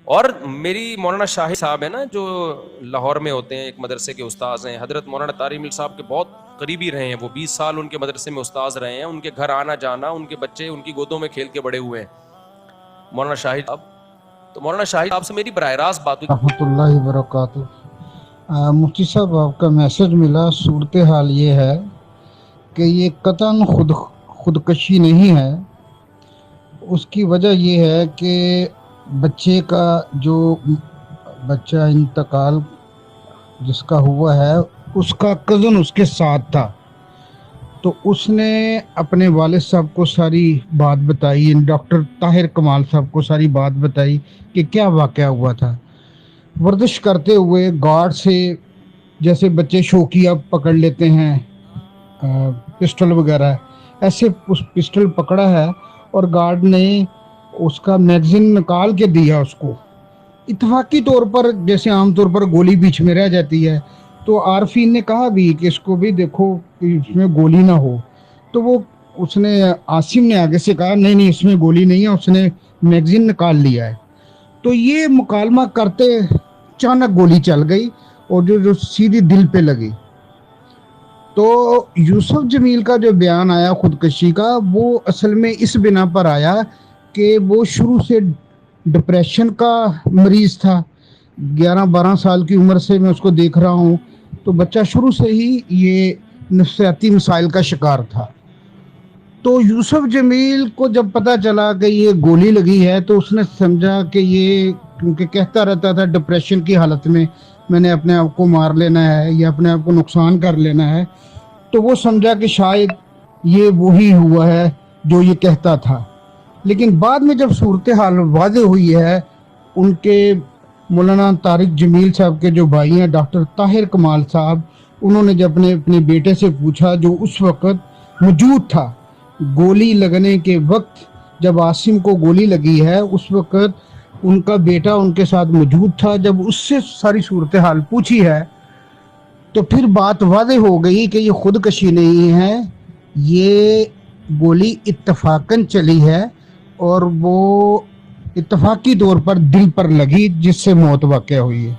اور میری مولانا شاہد صاحب ہیں نا جو لاہور میں ہوتے ہیں، ایک مدرسے کے استاذ ہیں، حضرت مولانا طارق مل صاحب کے بہت قریبی رہے ہیں، وہ 20 سال ان کے مدرسے میں استاذ رہے ہیں، ان کے گھر آنا جانا، ان کے بچے ان کی گودوں میں کھیل کے بڑے ہوئے ہیں مولانا شاہد صاحب. تو مولانا شاہد آپ سے میری براہ راست بات ہوئی. رحمۃ اللہ وبرکاتہ. مفتی صاحب آپ کا میسج ملا. صورتحال یہ ہے کہ یہ قطعاً خودکشی نہیں ہے. اس کی وجہ یہ ہے کہ بچے کا جو بچہ انتقال جس کا ہوا ہے اس کا کزن اس کے ساتھ تھا، تو اس نے اپنے والد صاحب کو ساری بات بتائی، ڈاکٹر طاہر کمال صاحب کو ساری بات بتائی کہ کیا واقعہ ہوا تھا. ورزش کرتے ہوئے گارڈ سے، جیسے بچے شوقیہ پکڑ لیتے ہیں پسٹل وغیرہ، ایسے اس پسٹل پکڑا ہے اور گارڈ نے اس کا میگزین نکال کے دیا اس کو. اتفاقی طور پر جیسے عام طور پر گولی بیچ میں رہ جاتی ہے، تو عارفین نے کہا بھی کہ اس کو بھی دیکھو کہ اس میں گولی نہ ہو، تو وہ اس نے عاصم نے آگے سے کہا نہیں اس میں گولی نہیں ہے، اس نے میگزین نکال لیا ہے. تو یہ مکالمہ کرتے اچانک گولی چل گئی اور جو سیدھی دل پہ لگی. تو یوسف جمیل کا جو بیان آیا خودکشی کا، وہ اصل میں اس بنا پر آیا کہ وہ شروع سے ڈپریشن کا مریض تھا. 11-12 سال کی عمر سے میں اس کو دیکھ رہا ہوں، تو بچہ شروع سے ہی یہ نفسیاتی مسائل کا شکار تھا. تو یوسف جمیل کو جب پتہ چلا کہ یہ گولی لگی ہے تو اس نے سمجھا کہ یہ، کیونکہ کہتا رہتا تھا ڈپریشن کی حالت میں نے اپنے آپ کو مار لینا ہے یا اپنے آپ کو نقصان کر لینا ہے، تو وہ سمجھا کہ شاید یہ وہی ہوا ہے جو یہ کہتا تھا. لیکن بعد میں جب صورتحال واضح ہوئی ہے، ان کے مولانا طارق جمیل صاحب کے جو بھائی ہیں ڈاکٹر طاہر کمال صاحب، انہوں نے جب اپنے بیٹے سے پوچھا جو اس وقت موجود تھا، گولی لگنے کے وقت جب عاصم کو گولی لگی ہے اس وقت ان کا بیٹا ان کے ساتھ موجود تھا، جب اس سے ساری صورتحال پوچھی ہے تو پھر بات واضح ہو گئی کہ یہ خودکشی نہیں ہے، یہ گولی اتفاقاً چلی ہے اور وہ اتفاقی طور پر دل پر لگی جس سے موت واقع ہوئی ہے.